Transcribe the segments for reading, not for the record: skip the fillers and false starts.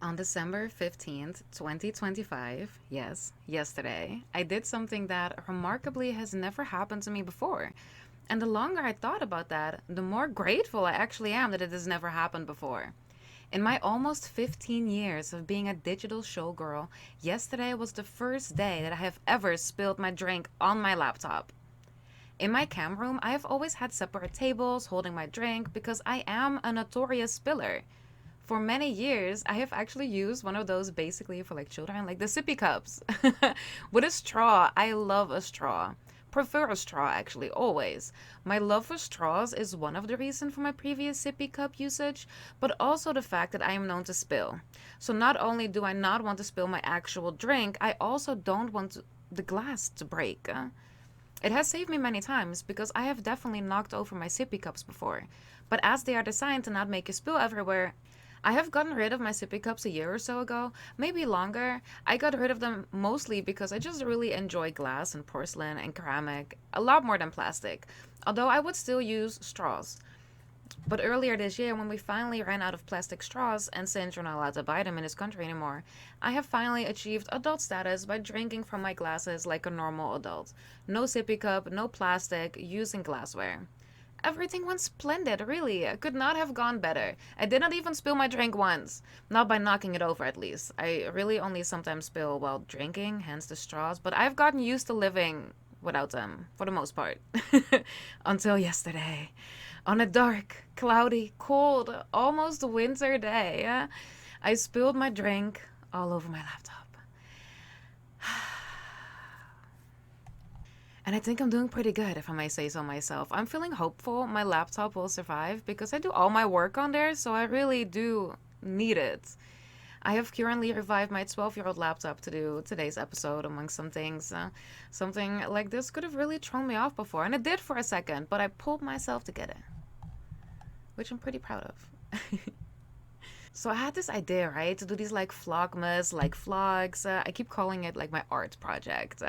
On December 15th, 2025, yes, yesterday, I did something that remarkably has never happened to me before. And the longer I thought about that, the more grateful I actually am that it has never happened before. In my almost 15 years of being a digital showgirl, yesterday was the first day that I have ever spilled my drink on my laptop. In my cam room, I have always had separate tables holding my drink because I am a notorious spiller. For many years, I have actually used one of those basically for like children, like the sippy cups with a straw. I love a straw. Prefer a straw actually, always. My love for straws is one of the reasons for my previous sippy cup usage, but also the fact that I am known to spill. So not only do I not want to spill my actual drink, I also don't want the glass to break. It has saved me many times because I have definitely knocked over my sippy cups before. But as they are designed to not make a spill everywhere, I have gotten rid of my sippy cups a year or so ago, maybe longer. I got rid of them mostly because I just really enjoy glass and porcelain and ceramic a lot more than plastic, although I would still use straws. But earlier this year, when we finally ran out of plastic straws, and since you're not allowed to buy them in this country anymore, I have finally achieved adult status by drinking from my glasses like a normal adult. No sippy cup, no plastic, using glassware. Everything went splendid, really. I could not have gone better. I did not even spill my drink once. Not by knocking it over, at least. I really only sometimes spill while drinking, hence the straws, but I've gotten used to living without them, for the most part. Until yesterday. On a dark, cloudy, cold, almost winter day, I spilled my drink all over my laptop. And I think I'm doing pretty good, if I may say so myself. I'm feeling hopeful my laptop will survive because I do all my work on there, so I really do need it. I have currently revived my 12-year-old laptop to do today's episode, among some things. Something like this could have really thrown me off before, and it did for a second, but I pulled myself to get it, which I'm pretty proud of. So I had this idea, right, to do these like vlogmas, like vlogs. I keep calling it like my art project.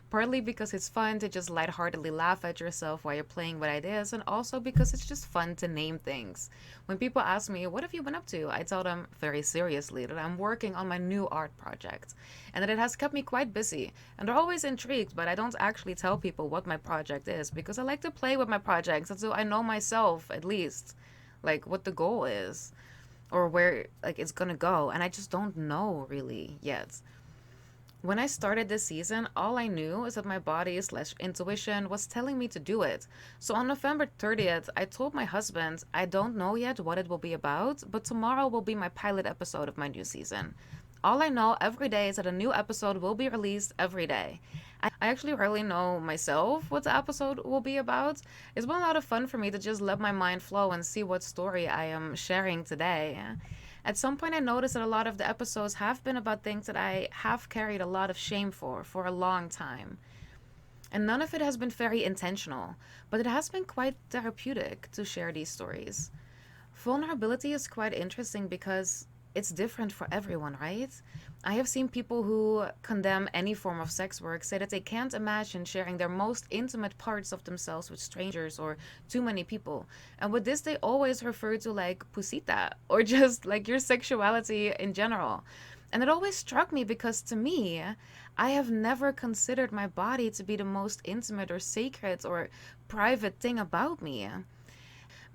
Partly because it's fun to just lightheartedly laugh at yourself while you're playing with ideas, and also because it's just fun to name things. When people ask me, "What have you been up to?" I tell them very seriously that I'm working on my new art project, and that it has kept me quite busy. And they're always intrigued, but I don't actually tell people what my project is because I like to play with my projects, and so I know myself at least, like what the goal is or where like it's gonna go, and I just don't know really yet. When I started this season, all I knew is that my body slash intuition was telling me to do it. So on November 30th, I told my husband I don't know yet what it will be about, but tomorrow will be my pilot episode of my new season. All I know every day is that a new episode will be released every day. I actually rarely know myself what the episode will be about. It's been a lot of fun for me to just let my mind flow and see what story I am sharing today. At some point, I noticed that a lot of the episodes have been about things that I have carried a lot of shame for a long time. And none of it has been very intentional, but it has been quite therapeutic to share these stories. Vulnerability is quite interesting because it's different for everyone, right? I have seen people who condemn any form of sex work say that they can't imagine sharing their most intimate parts of themselves with strangers or too many people. And with this, they always refer to like pusita or just like your sexuality in general. And it always struck me because to me, I have never considered my body to be the most intimate or sacred or private thing about me.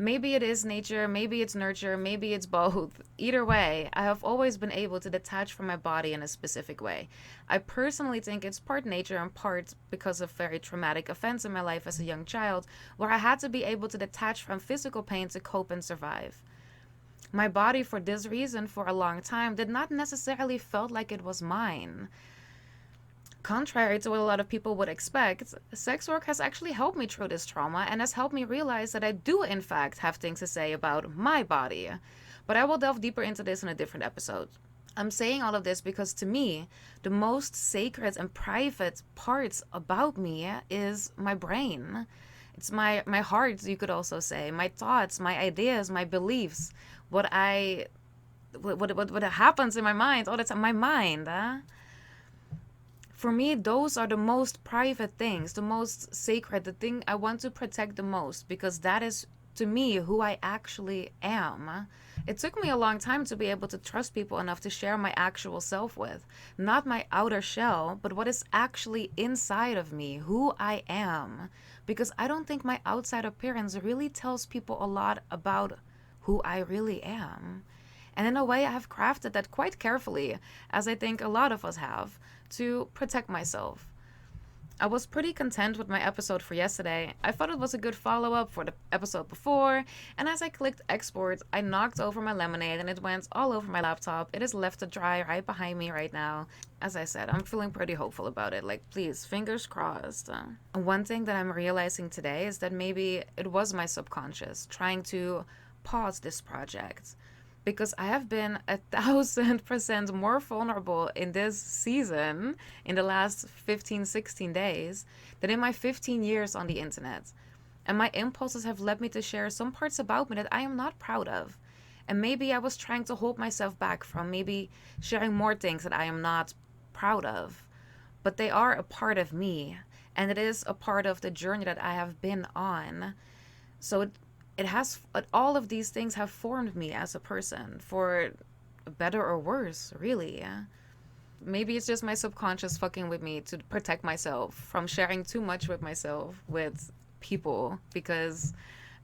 Maybe it is nature, maybe it's nurture, maybe it's both. Either way, I have always been able to detach from my body in a specific way. I personally think it's part nature and part because of very traumatic events in my life as a young child, where I had to be able to detach from physical pain to cope and survive. My body, for this reason, for a long time, did not necessarily felt like it was mine. Contrary to what a lot of people would expect, sex work has actually helped me through this trauma and has helped me realize that I do, in fact, have things to say about my body. But I will delve deeper into this in a different episode. I'm saying all of this because to me, the most sacred and private parts about me is my brain. It's my heart, you could also say, my thoughts, my ideas, my beliefs, what I what happens in my mind all the time, my mind. For me, those are the most private things, the most sacred, the thing I want to protect the most, because that is to me who I actually am. It took me a long time to be able to trust people enough to share my actual self with. Not my outer shell, but what is actually inside of me, who I am. Because I don't think my outside appearance really tells people a lot about who I really am. And in a way, I have crafted that quite carefully, as I think a lot of us have, to protect myself. I was pretty content with my episode for yesterday. I thought it was a good follow up for the episode before, and as I clicked export, I knocked over my lemonade and it went all over my laptop. It is left to dry right behind me right now. As I said, I'm feeling pretty hopeful about it. Like, please, fingers crossed. One thing that I'm realizing today is that maybe it was my subconscious trying to pause this project, because I have been 1,000% more vulnerable in this season, in the last 15, 16 days, than in my 15 years on the internet. And my impulses have led me to share some parts about me that I am not proud of. And maybe I was trying to hold myself back from maybe sharing more things that I am not proud of. But they are a part of me, and it is a part of the journey that I have been on. So it has, all of these things have formed me as a person, for better or worse, really. Maybe it's just my subconscious fucking with me to protect myself from sharing too much with myself with people, because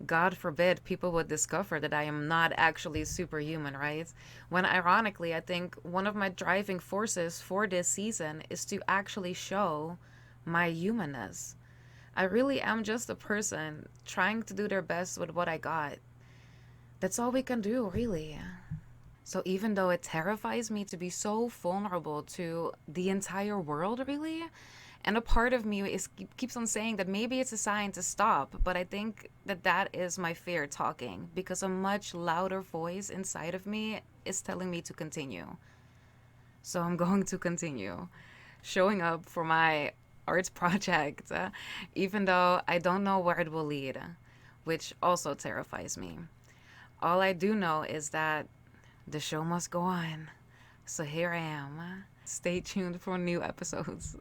God forbid people would discover that I am not actually superhuman, right? When ironically, I think one of my driving forces for this season is to actually show my humanness. I really am just a person trying to do their best with what I got. That's all we can do, really. So even though it terrifies me to be so vulnerable to the entire world, really, and a part of me keeps on saying that maybe it's a sign to stop, but I think that that is my fear talking, because a much louder voice inside of me is telling me to continue. So I'm going to continue showing up for my art project, even though I don't know where it will lead, which also terrifies me. All I do know is that the show must go on. So here I am. Stay tuned for new episodes.